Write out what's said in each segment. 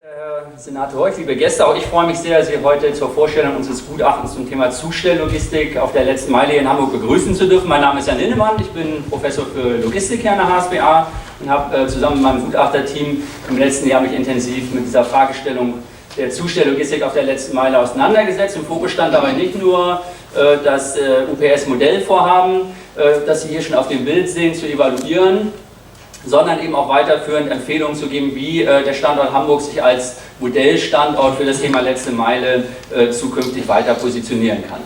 Herr Senator Horch, liebe Gäste, auch ich freue mich sehr, Sie heute zur Vorstellung unseres Gutachtens zum Thema Zustelllogistik auf der letzten Meile in Hamburg begrüßen zu dürfen. Mein Name ist Jan Linnemann, ich bin Professor für Logistik hier an der HSBA und habe zusammen mit meinem Gutachterteam im letzten Jahr mich intensiv mit dieser Fragestellung der Zustelllogistik auf der letzten Meile auseinandergesetzt. Im Fokus stand dabei nicht nur das UPS-Modellvorhaben, das Sie hier schon auf dem Bild sehen, zu evaluieren, sondern eben auch weiterführend Empfehlungen zu geben, wie der Standort Hamburg sich als Modellstandort für das Thema letzte Meile zukünftig weiter positionieren kann.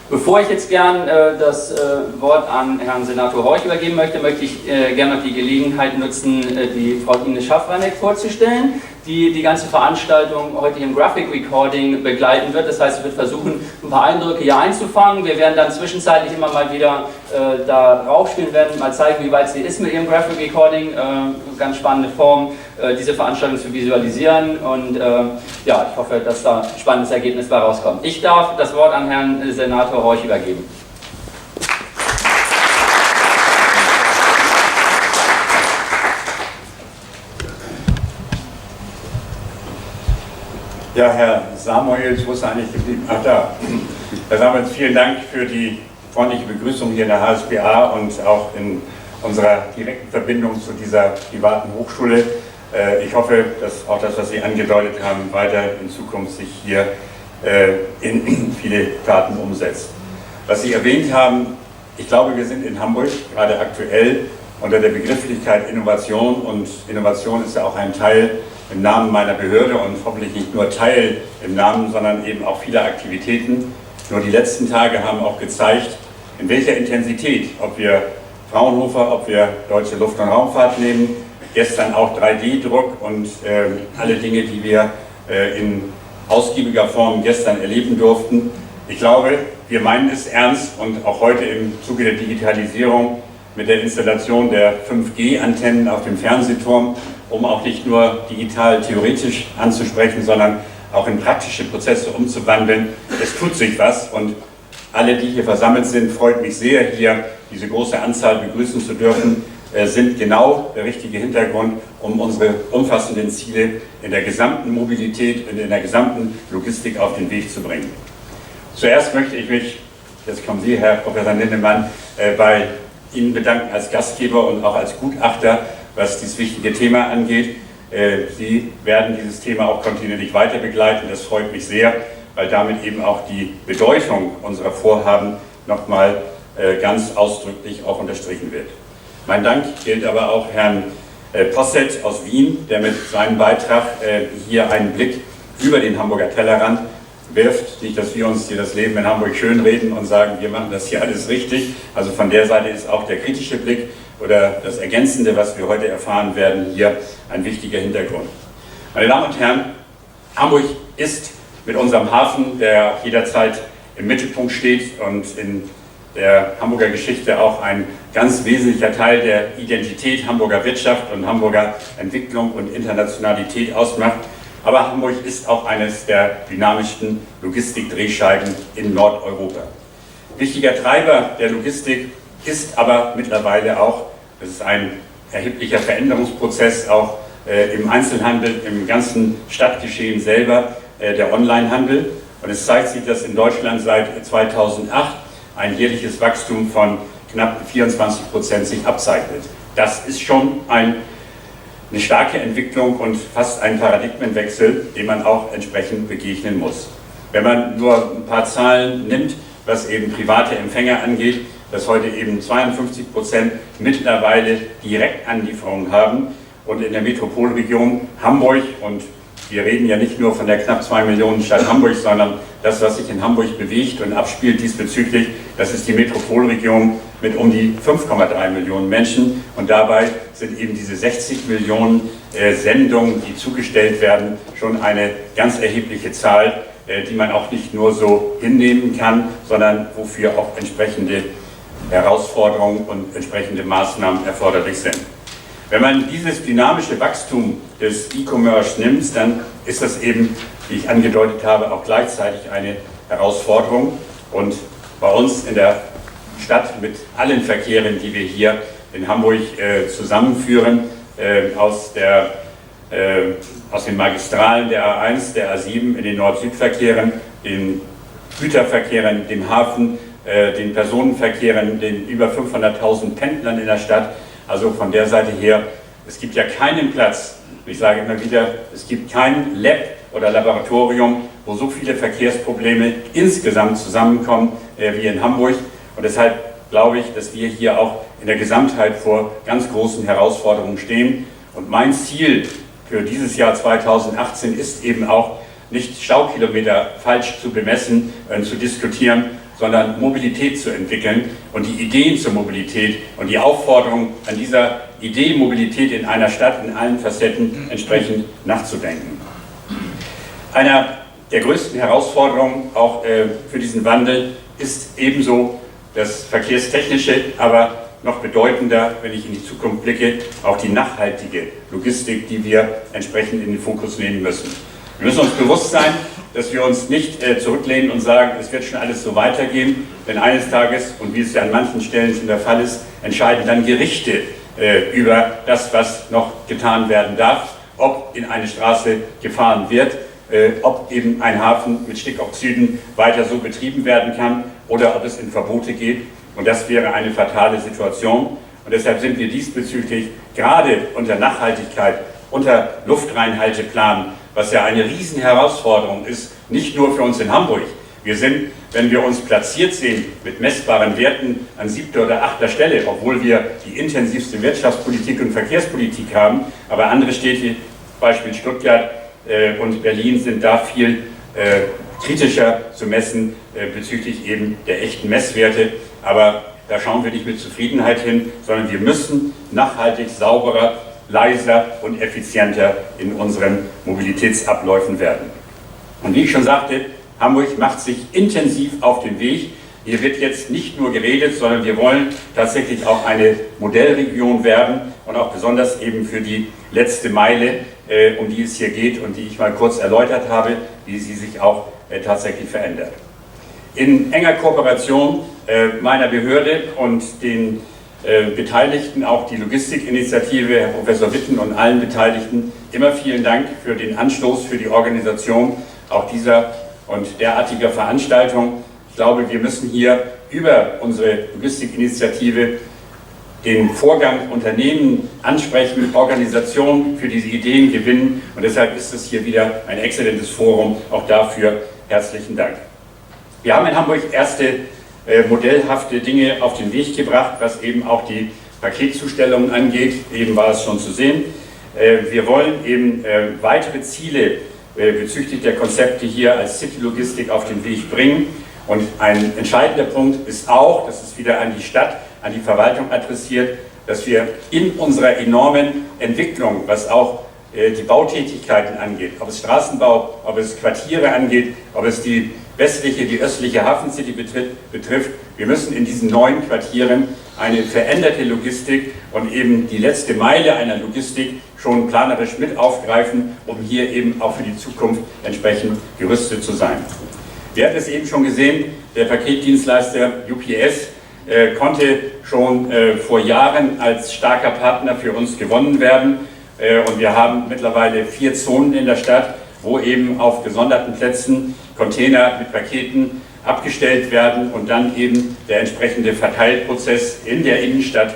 Bevor ich jetzt gern das Wort an Herrn Senator Horch übergeben möchte, möchte ich gerne noch die Gelegenheit nutzen, die Frau Ines Schafranek vorzustellen, die die ganze Veranstaltung heute im Graphic Recording begleiten wird. Das heißt, sie wird versuchen, ein paar Eindrücke hier einzufangen. Wir werden dann zwischenzeitlich immer mal wieder da raufspielen, werden mal zeigen, wie weit sie ist mit ihrem Graphic Recording. Ganz spannende Form, diese Veranstaltung zu visualisieren. Und ja, ich hoffe, dass da ein spannendes Ergebnis bei rauskommt. Ich darf das Wort an Herrn Senator Horch übergeben. Ja, Herr Samuels, wo ist er eigentlich geblieben? Ach, da. Herr Samuels, vielen Dank für die freundliche Begrüßung hier in der HSBA und auch in unserer direkten Verbindung zu dieser privaten Hochschule. Ich hoffe, dass auch das, was Sie angedeutet haben, weiter in Zukunft sich hier in viele Taten umsetzt. Was Sie erwähnt haben, ich glaube, wir sind in Hamburg gerade aktuell unter der Begrifflichkeit Innovation, und Innovation ist ja auch ein Teil im Namen meiner Behörde und hoffentlich nicht nur Teil im Namen, sondern eben auch vieler Aktivitäten. Nur die letzten Tage haben auch gezeigt, in welcher Intensität, ob wir Fraunhofer, ob wir Deutsche Luft- und Raumfahrt nehmen, gestern auch 3D-Druck und alle Dinge, die wir in ausgiebiger Form gestern erleben durften. Ich glaube, wir meinen es ernst, und auch heute im Zuge der Digitalisierung mit der Installation der 5G-Antennen auf dem Fernsehturm, um auch nicht nur digital theoretisch anzusprechen, sondern auch in praktische Prozesse umzuwandeln. Es tut sich was, und alle, die hier versammelt sind, freut mich sehr, hier diese große Anzahl begrüßen zu dürfen, sind genau der richtige Hintergrund, um unsere umfassenden Ziele in der gesamten Mobilität und in der gesamten Logistik auf den Weg zu bringen. Zuerst möchte ich mich, jetzt kommen Sie, Herr Professor Linnemann, bei Ihnen bedanken als Gastgeber und auch als Gutachter, was dieses wichtige Thema angeht. Sie werden dieses Thema auch kontinuierlich weiter begleiten. Das freut mich sehr, weil damit eben auch die Bedeutung unserer Vorhaben nochmal ganz ausdrücklich auch unterstrichen wird. Mein Dank gilt aber auch Herrn Posselt aus Wien, der mit seinem Beitrag hier einen Blick über den Hamburger Tellerrand wirft. Nicht, dass wir uns hier das Leben in Hamburg schönreden und sagen, wir machen das hier alles richtig. Also von der Seite ist auch der kritische Blick oder das Ergänzende, was wir heute erfahren werden, hier ein wichtiger Hintergrund. Meine Damen und Herren, Hamburg ist mit unserem Hafen, der jederzeit im Mittelpunkt steht und in der Hamburger Geschichte auch ein ganz wesentlicher Teil der Identität Hamburger Wirtschaft und Hamburger Entwicklung und Internationalität ausmacht. Aber Hamburg ist auch eines der dynamischsten Logistikdrehscheiben in Nordeuropa. Wichtiger Treiber der Logistik ist aber mittlerweile auch, das ist ein erheblicher Veränderungsprozess auch im Einzelhandel, im ganzen Stadtgeschehen selber, der Onlinehandel. Und es zeigt sich, dass in Deutschland seit 2008 ein jährliches Wachstum von knapp 24% sich abzeichnet. Das ist schon eine starke Entwicklung und fast ein Paradigmenwechsel, dem man auch entsprechend begegnen muss. Wenn man nur ein paar Zahlen nimmt, was eben private Empfänger angeht, dass heute eben 52% mittlerweile Direktanlieferungen haben, und in der Metropolregion Hamburg, und wir reden ja nicht nur von der knapp 2 Millionen Stadt Hamburg, sondern das, was sich in Hamburg bewegt und abspielt diesbezüglich, das ist die Metropolregion mit um die 5,3 Millionen Menschen, und dabei sind eben diese 60 Millionen Sendungen, die zugestellt werden, schon eine ganz erhebliche Zahl, die man auch nicht nur so hinnehmen kann, sondern wofür auch entsprechende Herausforderungen und entsprechende Maßnahmen erforderlich sind. Wenn man dieses dynamische Wachstum des E-Commerce nimmt, dann ist das eben, wie ich angedeutet habe, auch gleichzeitig eine Herausforderung. Und bei uns in der Stadt mit allen Verkehren, die wir hier in Hamburg zusammenführen, aus der aus den Magistralen der A1, der A7 in den Nord-Süd-Verkehren, den Güterverkehren, dem Hafen, den Personenverkehren, den über 500.000 Pendlern in der Stadt. Also von der Seite her, es gibt ja keinen Platz, ich sage immer wieder, es gibt kein Lab oder Laboratorium, wo so viele Verkehrsprobleme insgesamt zusammenkommen wie in Hamburg. Und deshalb glaube ich, dass wir hier auch in der Gesamtheit vor ganz großen Herausforderungen stehen. Und mein Ziel für dieses Jahr 2018 ist eben auch, nicht Staukilometer falsch zu bemessen und zu diskutieren, sondern Mobilität zu entwickeln und die Ideen zur Mobilität und die Aufforderung an dieser Idee Mobilität in einer Stadt in allen Facetten entsprechend nachzudenken. Einer der größten Herausforderungen auch für diesen Wandel ist ebenso das Verkehrstechnische, aber noch bedeutender, wenn ich in die Zukunft blicke, auch die nachhaltige Logistik, die wir entsprechend in den Fokus nehmen müssen. Wir müssen uns bewusst sein, dass wir uns nicht zurücklehnen und sagen, es wird schon alles so weitergehen, denn eines Tages, und wie es ja an manchen Stellen schon der Fall ist, entscheiden dann Gerichte über das, was noch getan werden darf, ob in eine Straße gefahren wird, ob eben ein Hafen mit Stickoxiden weiter so betrieben werden kann oder ob es in Verbote geht. Und das wäre eine fatale Situation. Und deshalb sind wir diesbezüglich gerade unter Nachhaltigkeit, unter Luftreinhalteplan, was ja eine riesen Herausforderung ist, nicht nur für uns in Hamburg. Wir sind, wenn wir uns platziert sehen, mit messbaren Werten an 7. oder 8. Stelle, obwohl wir die intensivste Wirtschaftspolitik und Verkehrspolitik haben, aber andere Städte, Beispiel Stuttgart und Berlin, sind da viel kritischer zu messen bezüglich eben der echten Messwerte. Aber da schauen wir nicht mit Zufriedenheit hin, sondern wir müssen nachhaltig sauberer, leiser und effizienter in unseren Mobilitätsabläufen werden. Und wie ich schon sagte, Hamburg macht sich intensiv auf den Weg. Hier wird jetzt nicht nur geredet, sondern wir wollen tatsächlich auch eine Modellregion werden und auch besonders eben für die letzte Meile, um die es hier geht und die ich mal kurz erläutert habe, wie sie sich auch tatsächlich verändert. In enger Kooperation meiner Behörde und den Beteiligten, auch die Logistikinitiative, Herr Professor Witten und allen Beteiligten, immer vielen Dank für den Anstoß, für die Organisation auch dieser und derartiger Veranstaltung. Ich glaube, wir müssen hier über unsere Logistikinitiative den Vorgang Unternehmen ansprechen, Organisationen für diese Ideen gewinnen und deshalb ist es hier wieder ein exzellentes Forum. Auch dafür herzlichen Dank. Wir haben in Hamburg erste modellhafte Dinge auf den Weg gebracht, was eben auch die Paketzustellungen angeht. Eben war es schon zu sehen. Wir wollen eben weitere Ziele bezüglich der Konzepte hier als City-Logistik auf den Weg bringen. Und ein entscheidender Punkt ist auch, das ist wieder an die Stadt, an die Verwaltung adressiert, dass wir in unserer enormen Entwicklung, was auch die Bautätigkeiten angeht, ob es Straßenbau, ob es Quartiere angeht, ob es die westliche, die östliche Hafencity betrifft. Wir müssen in diesen neuen Quartieren eine veränderte Logistik und eben die letzte Meile einer Logistik schon planerisch mit aufgreifen, um hier eben auch für die Zukunft entsprechend gerüstet zu sein. Wir hatten es eben schon gesehen, der Paketdienstleister UPS konnte schon vor Jahren als starker Partner für uns gewonnen werden. Und wir haben mittlerweile 4 Zonen in der Stadt, wo eben auf gesonderten Plätzen Container mit Paketen abgestellt werden und dann eben der entsprechende Verteilprozess in der Innenstadt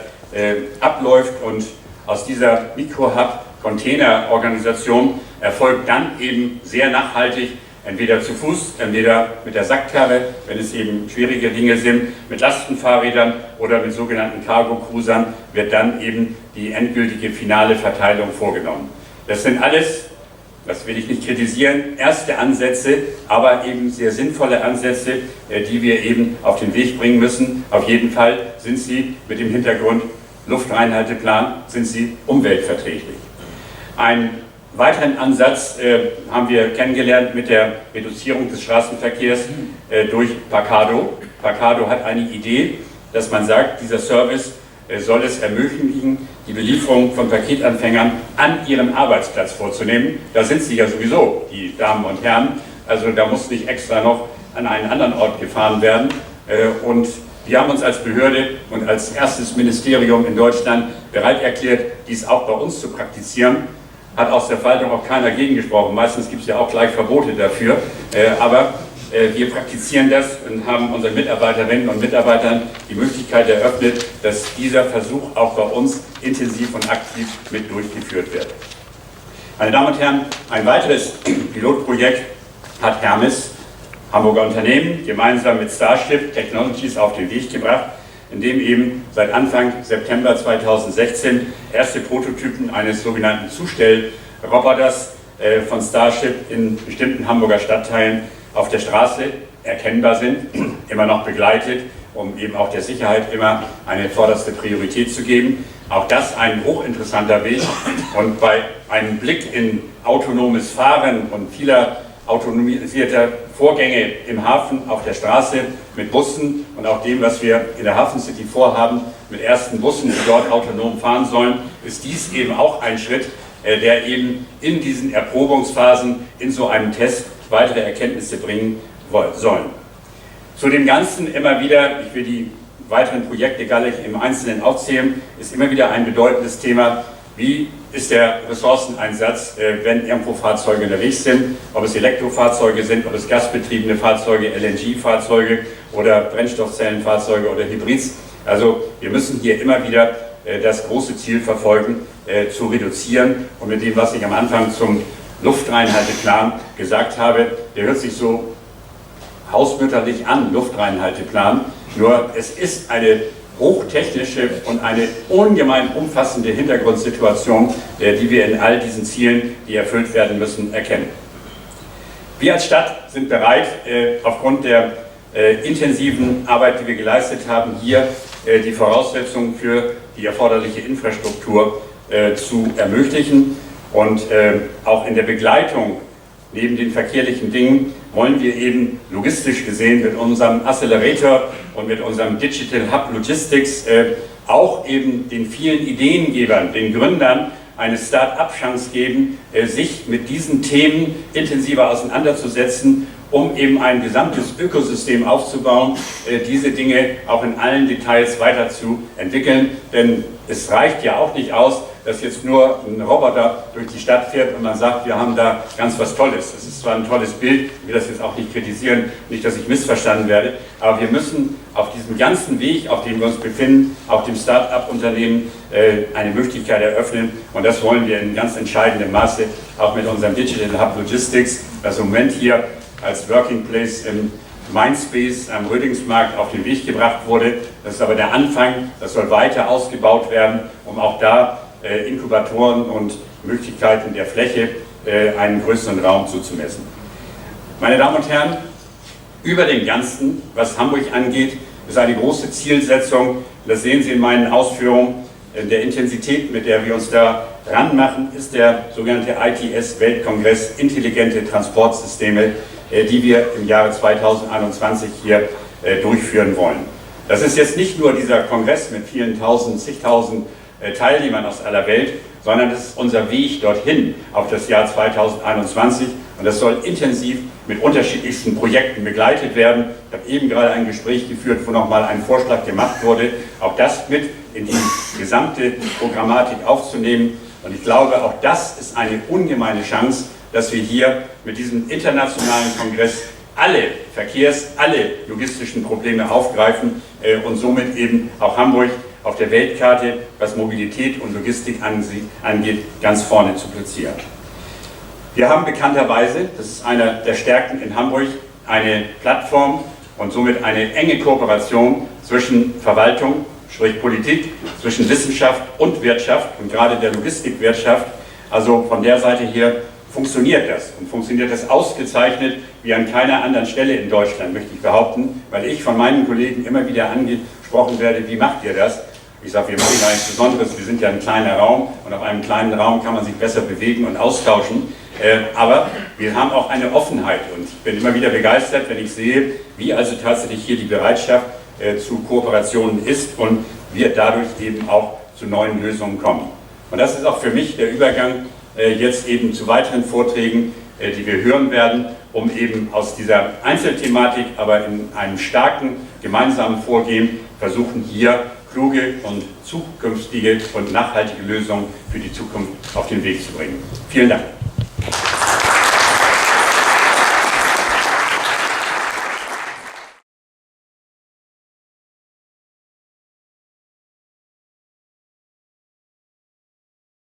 abläuft. Und aus dieser Mikro-Hub-Container-Organisation erfolgt dann eben sehr nachhaltig, entweder zu Fuß, entweder mit der Sackkarre, wenn es eben schwierige Dinge sind, mit Lastenfahrrädern oder mit sogenannten Cargo-Cruisern wird dann eben die endgültige finale Verteilung vorgenommen. Das sind alles, das will ich nicht kritisieren, erste Ansätze, aber eben sehr sinnvolle Ansätze, die wir eben auf den Weg bringen müssen. Auf jeden Fall sind sie mit dem Hintergrund Luftreinhalteplan, sind sie umweltverträglich. Ein weiteren Ansatz haben wir kennengelernt mit der Reduzierung des Straßenverkehrs durch Pacado. Pacado hat eine Idee, dass man sagt, dieser Service soll es ermöglichen, die Belieferung von Paketanfängern an ihrem Arbeitsplatz vorzunehmen. Da sind sie ja sowieso, die Damen und Herren. Also da muss nicht extra noch an einen anderen Ort gefahren werden. Und wir haben uns als Behörde und als erstes Ministerium in Deutschland bereit erklärt, dies auch bei uns zu praktizieren. hat aus der Faltung auch keiner gegengesprochen. Meistens gibt es ja auch gleich Verbote dafür, aber wir praktizieren das und haben unseren Mitarbeiterinnen und Mitarbeitern die Möglichkeit eröffnet, dass dieser Versuch auch bei uns intensiv und aktiv mit durchgeführt wird. Meine Damen und Herren, ein weiteres Pilotprojekt hat Hermes, Hamburger Unternehmen, gemeinsam mit Starship Technologies auf den Weg gebracht, in dem eben seit Anfang September 2016 erste Prototypen eines sogenannten Zustellroboters von Starship in bestimmten Hamburger Stadtteilen auf der Straße erkennbar sind, immer noch begleitet, um eben auch der Sicherheit immer eine vorderste Priorität zu geben. Auch das ein hochinteressanter Weg und bei einem Blick in autonomes Fahren und vieler autonomisierter Vorgänge im Hafen, auf der Straße, mit Bussen und auch dem, was wir in der Hafen City vorhaben, mit ersten Bussen, die dort autonom fahren sollen, ist dies eben auch ein Schritt, der eben in diesen Erprobungsphasen, in so einem Test weitere Erkenntnisse bringen sollen. Zu dem Ganzen immer wieder, ich will die weiteren Projekte gar nicht im Einzelnen aufzählen, ist immer wieder ein bedeutendes Thema, wie ist der Ressourceneinsatz, wenn irgendwo Fahrzeuge unterwegs sind, ob es Elektrofahrzeuge sind, ob es gasbetriebene Fahrzeuge, LNG-Fahrzeuge oder Brennstoffzellenfahrzeuge oder Hybrids. Also wir müssen hier immer wieder das große Ziel verfolgen, zu reduzieren. Und mit dem, was ich am Anfang zum Luftreinhalteplan gesagt habe, der hört sich so hausmütterlich an, Luftreinhalteplan, nur es ist eine hochtechnische und eine ungemein umfassende Hintergrundsituation, die wir in all diesen Zielen, die erfüllt werden müssen, erkennen. Wir als Stadt sind bereit, aufgrund der intensiven Arbeit, die wir geleistet haben, hier die Voraussetzungen für die erforderliche Infrastruktur zu ermöglichen und auch in der Begleitung neben den verkehrlichen Dingen wollen wir eben logistisch gesehen mit unserem Accelerator und mit unserem Digital Hub Logistics auch eben den vielen Ideengebern, den Gründern eine Start-up-Chance geben, sich mit diesen Themen intensiver auseinanderzusetzen, um eben ein gesamtes Ökosystem aufzubauen, diese Dinge auch in allen Details weiterzuentwickeln. Denn es reicht ja auch nicht aus, dass jetzt nur ein Roboter durch die Stadt fährt und man sagt, wir haben da ganz was Tolles. Das ist zwar ein tolles Bild, ich will das jetzt auch nicht kritisieren, nicht, dass ich missverstanden werde, aber wir müssen auf diesem ganzen Weg, auf dem wir uns befinden, auch dem Start-up-Unternehmen eine Möglichkeit eröffnen und das wollen wir in ganz entscheidendem Maße auch mit unserem Digital Hub Logistics, das im Moment hier als Working Place im Mindspace am Rödingsmarkt auf den Weg gebracht wurde. Das ist aber der Anfang, das soll weiter ausgebaut werden, um auch da Inkubatoren und Möglichkeiten der Fläche einen größeren Raum zuzumessen. Meine Damen und Herren, über dem Ganzen, was Hamburg angeht, ist eine große Zielsetzung, das sehen Sie in meinen Ausführungen, der Intensität, mit der wir uns da ranmachen, ist der sogenannte ITS-Weltkongress Intelligente Transportsysteme, die wir im Jahre 2021 hier durchführen wollen. Das ist jetzt nicht nur dieser Kongress mit vielen tausend, zigtausend Teilnehmern aus aller Welt, sondern das ist unser Weg dorthin auf das Jahr 2021 und das soll intensiv mit unterschiedlichsten Projekten begleitet werden. Ich habe eben gerade ein Gespräch geführt, wo nochmal ein Vorschlag gemacht wurde, auch das mit in die gesamte Programmatik aufzunehmen und ich glaube, auch das ist eine ungemeine Chance, dass wir hier mit diesem internationalen Kongress alle alle logistischen Probleme aufgreifen und somit eben auch Hamburg auf der Weltkarte, was Mobilität und Logistik angeht, ganz vorne zu platzieren. Wir haben bekannterweise, das ist einer der Stärken in Hamburg, eine Plattform und somit eine enge Kooperation zwischen Verwaltung, sprich Politik, zwischen Wissenschaft und Wirtschaft und gerade der Logistikwirtschaft. Also von der Seite hier funktioniert das und funktioniert das ausgezeichnet wie an keiner anderen Stelle in Deutschland, möchte ich behaupten, weil ich von meinen Kollegen immer wieder angesprochen werde, wie macht ihr das? Ich sage, wir machen gar nichts Besonderes, wir sind ja ein kleiner Raum und auf einem kleinen Raum kann man sich besser bewegen und austauschen, aber wir haben auch eine Offenheit und ich bin immer wieder begeistert, wenn ich sehe, wie also tatsächlich hier die Bereitschaft zu Kooperationen ist und wir dadurch eben auch zu neuen Lösungen kommen. Und das ist auch für mich der Übergang jetzt eben zu weiteren Vorträgen, die wir hören werden, um eben aus dieser Einzelthematik, aber in einem starken gemeinsamen Vorgehen versuchen, hier kluge und zukünftige und nachhaltige Lösungen für die Zukunft auf den Weg zu bringen. Vielen Dank.